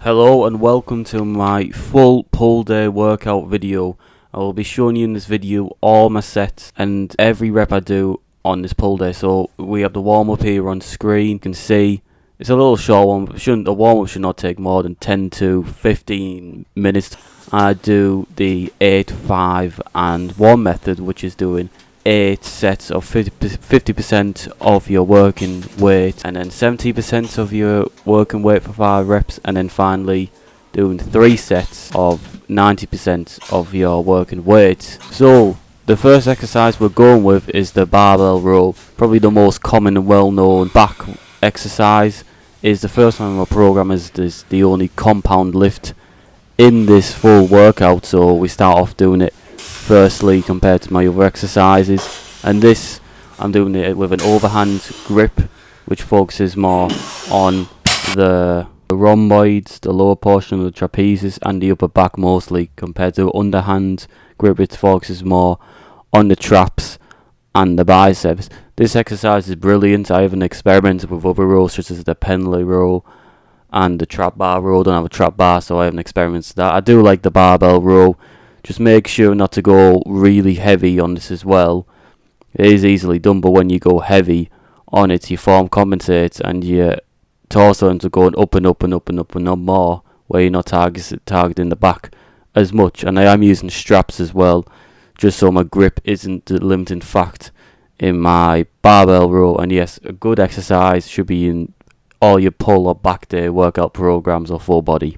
Hello and welcome to my full pull day workout video. I will be showing you in this video all my sets and every rep I do on this pull day. So we have the warm up here on screen. You can see it's a little short one, but the warm up should not take more than 10 to 15 minutes. I do the 8, 5 and 1 method, which is doing 8 sets of 50% of your working weight, and then 70% of your working weight for 5 reps, and then finally doing 3 sets of 90% of your working weight. So the first exercise we're going with is the barbell row. Probably the most common and well-known back exercise. Is the first one in my program, is this the only compound lift in this full workout, so we start off doing it firstly compared to my other exercises, and this I'm doing it with an overhand grip which focuses more on the rhomboids, the lower portion of the trapezes and the upper back mostly, compared to underhand grip which focuses more on the traps and the biceps. This exercise is brilliant. I haven't experimented with other rows such as the pendlay row and the trap bar row. I don't have a trap bar, so I haven't experimented with that. I do like the barbell row. Just make sure not to go really heavy on this as well. It is easily done, but when you go heavy on it, your form compensates and your torso ends up going up and up and up and up and up more, where you're not targeting the back as much. And I am using straps as well, just so my grip isn't the limiting fact in my barbell row. And yes, a good exercise should be in all your pull or back day workout programs or full body.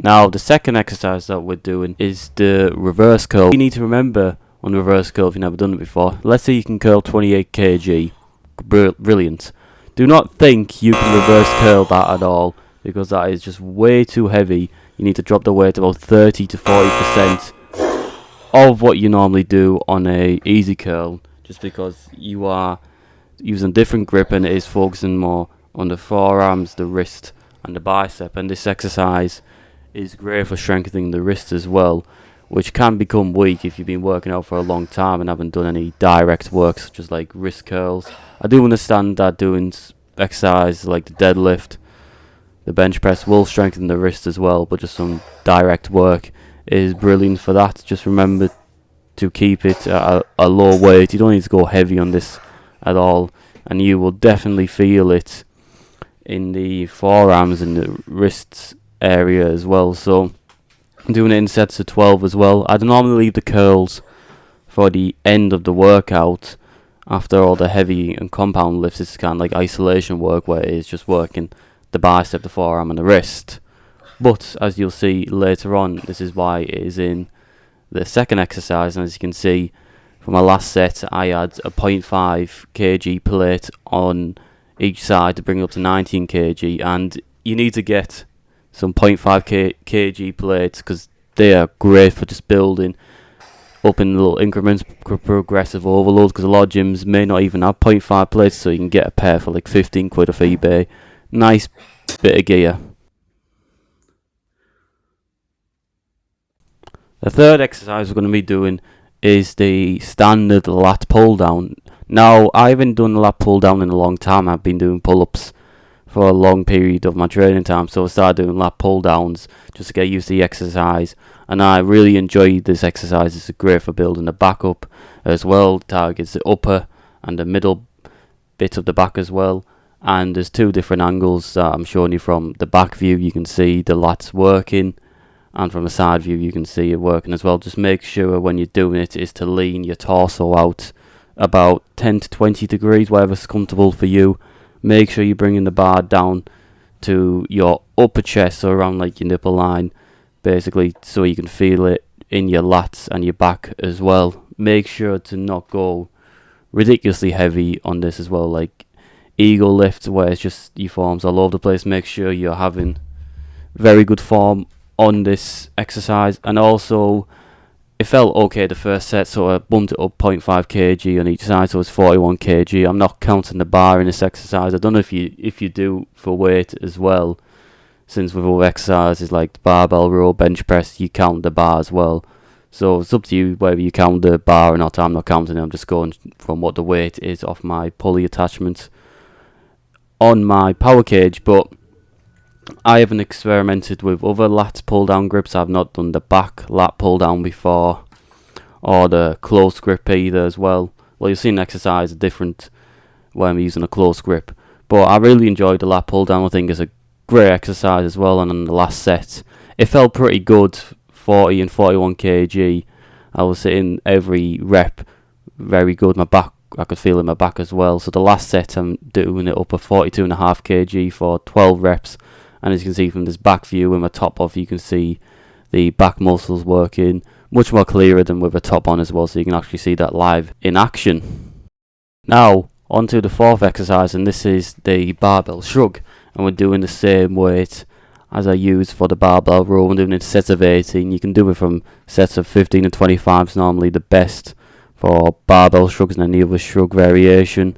Now, the second exercise that we're doing is the reverse curl. You need to remember on reverse curl, if you've never done it before, let's say you can curl 28 kg. Brilliant. Do not think you can reverse curl that at all, because that is just way too heavy. You need to drop the weight about 30 to 40% of what you normally do on a easy curl, just because you are using different grip and it is focusing more on the forearms, the wrist and the bicep. And this exercise is great for strengthening the wrist as well, which can become weak if you've been working out for a long time and haven't done any direct work such as like wrist curls. I do understand that doing exercise like the deadlift, the bench press will strengthen the wrist as well, but just some direct work is brilliant for that. Just remember to keep it at a low weight. You don't need to go heavy on this at all, and you will definitely feel it in the forearms and the wrists area as well. So I'm doing it in sets of 12 as well. I'd normally leave the curls for the end of the workout after all the heavy and compound lifts. It's kind of like isolation work where it's just working the bicep, the forearm and the wrist. But as you'll see later on, this is why it is in the second exercise. And as you can see from my last set, I had a 0.5 kg plate on each side to bring it up to 19 kg, and you need to get some 0.5 kg plates because they are great for just building up in little increments, progressive overload, because a lot of gyms may not even have 0.5 plates, so you can get a pair for like 15 quid off eBay. Nice bit of gear. The third exercise we're going to be doing is the standard lat pull down. Now, I haven't done a lat pull down in a long time. I've been doing pull-ups for a long period of my training time, so I started doing lat pull downs just to get used to the exercise, and I really enjoyed this exercise. It's great for building the back up as well. It targets the upper and the middle bit of the back as well, and there's 2 different angles that I'm showing you. From the back view you can see the lats working, and from the side view you can see it working as well. Just make sure when you're doing it is to lean your torso out about 10 to 20 degrees, whatever's comfortable for you. Make sure you're bringing the bar down to your upper chest, so around like your nipple line, basically, so you can feel it in your lats and your back as well. Make sure to not go ridiculously heavy on this as well, like ego lifts where it's just your forms all over the place. Make sure you're having very good form on this exercise. And also, it felt okay the first set, so I bumped it up 0.5 kg on each side, so it's 41 kg. I'm not counting the bar in this exercise. I don't know if you do for weight as well, since with all exercises like the barbell row, bench press, you count the bar as well. So it's up to you whether you count the bar or not. I'm not counting it. I'm just going from what the weight is off my pulley attachment on my power cage. But I haven't experimented with other lat pull down grips. I've not done the back lat pull down before, or the close grip either as well. Well, you've seen an exercise different when I'm using a close grip, but I really enjoyed the lat pull down. I think it's a great exercise as well, and on the last set it felt pretty good. 40 and 41 kg, I was hitting every rep very good. My back, I could feel in my back as well. So the last set I'm doing it up at 42.5 kg for 12 reps, and as you can see from this back view with my top off, you can see the back muscles working much more clearer than with a top on as well, so you can actually see that live in action. Now on to the fourth exercise, and this is the barbell shrug, and we're doing the same weight as I use for the barbell row. We're doing it in sets of 18. You can do it from sets of 15 and 25 is normally the best for barbell shrugs and any other shrug variation.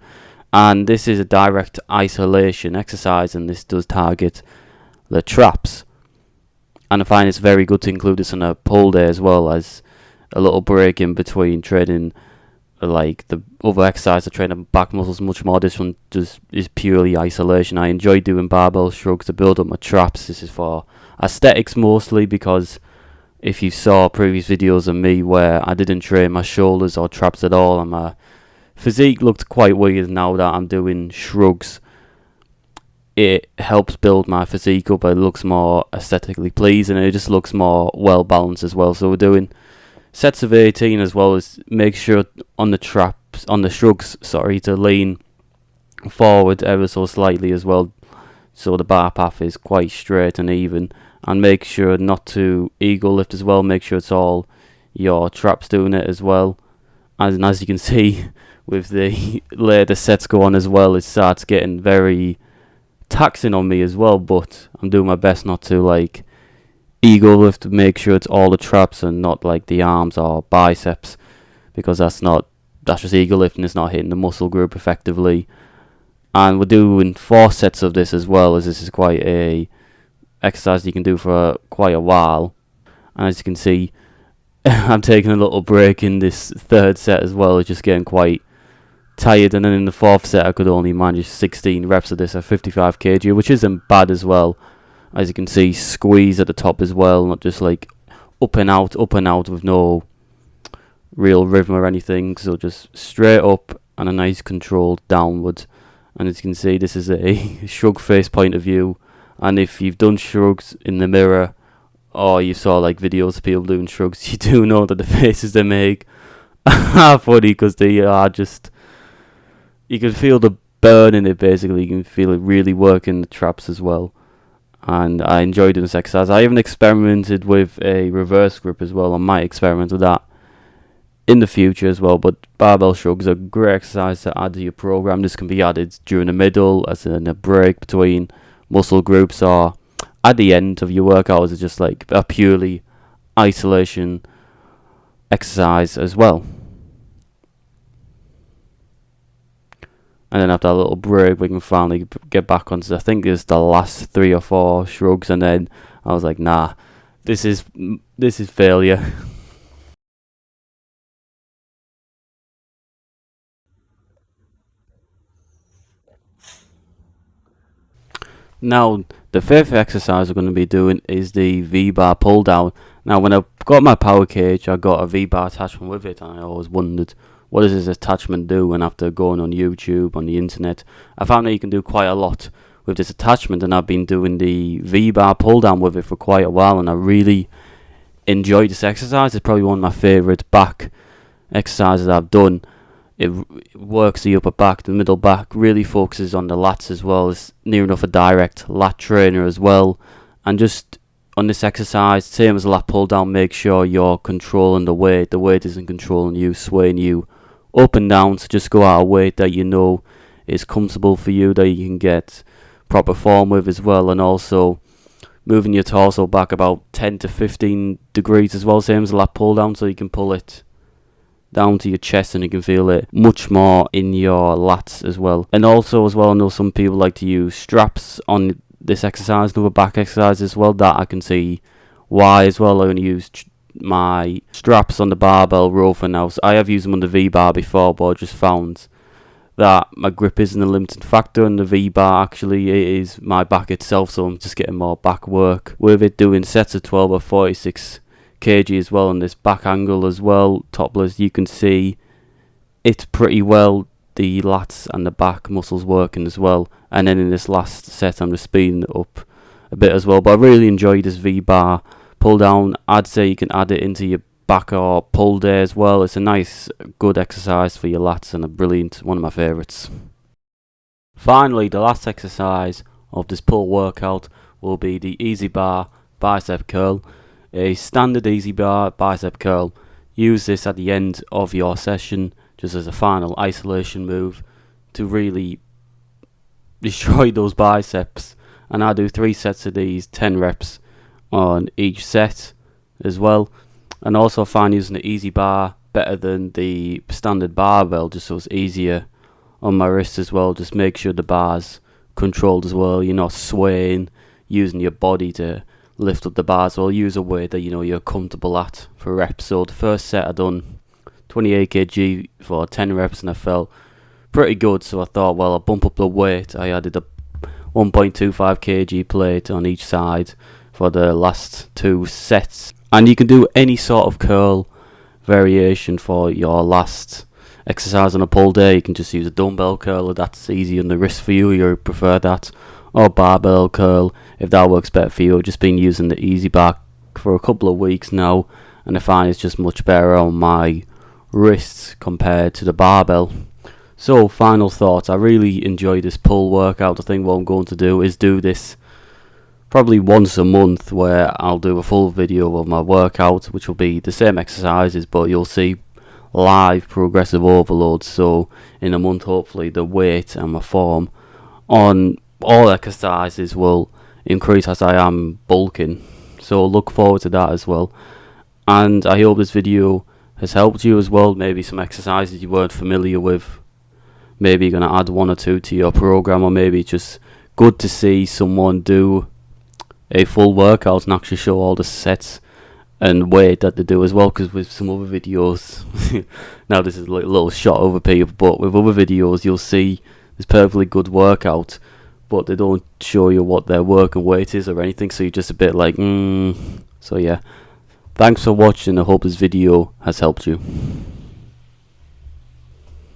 And this is a direct isolation exercise, and this does target the traps. And I find it's very good to include this on a pull day as well, as a little break in between training like the other exercise to train the back muscles much more. This one just is purely isolation. I enjoy doing barbell shrugs to build up my traps. This is for aesthetics mostly, because if you saw previous videos of me where I didn't train my shoulders or traps at all, and my physique looked quite weird, now that I'm doing shrugs, it helps build my physique up. It looks more aesthetically pleasing, and it just looks more well balanced as well. So we're doing sets of 18 as well, as make sure on the traps, on the shrugs, to lean forward ever so slightly as well, so the bar path is quite straight and even, and make sure not to ego lift as well. Make sure it's all your traps doing it as well. And as you can see with the later sets go on as well, it starts getting very taxing on me as well, but I'm doing my best not to like ego lift, to make sure it's all the traps and not like the arms or biceps, because that's just ego lifting. It's not hitting the muscle group effectively. And we're doing 4 sets of this as well, as this is quite a exercise you can do for quite a while. And as you can see, I'm taking a little break in this 3rd set as well. It's just getting quite tired, and then in the 4th set I could only manage 16 reps of this at 55 kg, which isn't bad as well. As you can see, squeeze at the top as well, not just like up and out with no real rhythm or anything. So just straight up and a nice controlled downward. And as you can see, this is a shrug face point of view. And if you've done shrugs in the mirror, or you saw like videos of people doing shrugs, you do know that the faces they make are funny, because they are just, you can feel the burn in it basically. You can feel it really working the traps as well. And I enjoyed doing this exercise. I haven't experimented with a reverse grip as well. I might experiment with that in the future as well. But barbell shrugs are a great exercise to add to your program. This can be added during the middle, as in a break between muscle groups, or at the end of your workout, as it's just like a purely isolation exercise as well. And then after a little break, we can finally get back onto, I think it's the last 3 or 4 shrugs, and then I was like, nah, this is failure. Now, the 5th exercise we're going to be doing is the VBar Pulldown. Now, when I got my power cage, I got a VBar attachment with it, and I always wondered, what does this attachment do? And after going on YouTube, on the internet, I found that you can do quite a lot with this attachment, and I've been doing the VBar Pulldown with it for quite a while, and I really enjoyed this exercise. It's probably one of my favourite back exercises I've done. It works the upper back, the middle back, really focuses on the lats as well. It's near enough a direct lat trainer as well. And just on this exercise, same as a lat pull down, make sure you're controlling the weight. The weight isn't controlling you, swaying you up and down. So just go at a weight that you know is comfortable for you, that you can get proper form with as well. And also moving your torso back about 10 to 15 degrees as well, same as a lat pull down, so you can pull it down to your chest and you can feel it much more in your lats as well. And also as well, I know some people like to use straps on this exercise, another back exercise as well, that I can see why as well. I'm going to use my straps on the barbell row for now. So I have used them on the V-bar before, but I just found that my grip isn't a limiting factor, and the V-bar actually it is my back itself, so I'm just getting more back work with it, doing sets of 12 or 46 kg as well. On this back angle as well, topless, you can see it's pretty well the lats and the back muscles working as well. And then in this last set I'm just speeding it up a bit as well. But I really enjoyed this V-bar pull down. I'd say you can add it into your back or pull day as well. It's a nice good exercise for your lats and a brilliant one of my favourites. Finally, the last exercise of this pull workout will be the easy bar bicep curl. A standard easy bar bicep curl. Use this at the end of your session just as a final isolation move to really destroy those biceps. And I do 3 sets of these, 10 reps on each set as well. And also find using the easy bar better than the standard barbell, just so it's easier on my wrist as well. Just make sure the bar's controlled as well. You're not swaying, using your body to lift up the bars. Well, use a weight that you know you're comfortable at for reps. So the first set I done 28 kg for 10 reps and I felt pretty good, so I thought, well, I'll bump up the weight. I added a 1.25 kg plate on each side for the last 2 sets. And you can do any sort of curl variation for your last exercise on a pull day. You can just use a dumbbell curl if that's easy on the wrist for you, you prefer that, or barbell curl if that works better for you. I've just been using the easy bar for a couple of weeks now, and I find it's just much better on my wrists compared to the barbell. So final thoughts, I really enjoy this pull workout. I think what I'm going to do is do this probably once a month, where I'll do a full video of my workout, which will be the same exercises, but you'll see live progressive overload. So in a month, hopefully the weight and my form on all exercises will increase as I am bulking. So look forward to that as well. And I hope this video has helped you as well. Maybe some exercises you weren't familiar with, maybe you're going to add 1 or 2 to your program, or maybe it's just good to see someone do a full workout and actually show all the sets and weight that they do as well. Because with some other videos now this is like a little shot over people, but with other videos you'll see this perfectly good workout, but they don't show you what their work and weight is or anything, so you're just a bit like So yeah, thanks for watching. I hope this video has helped you.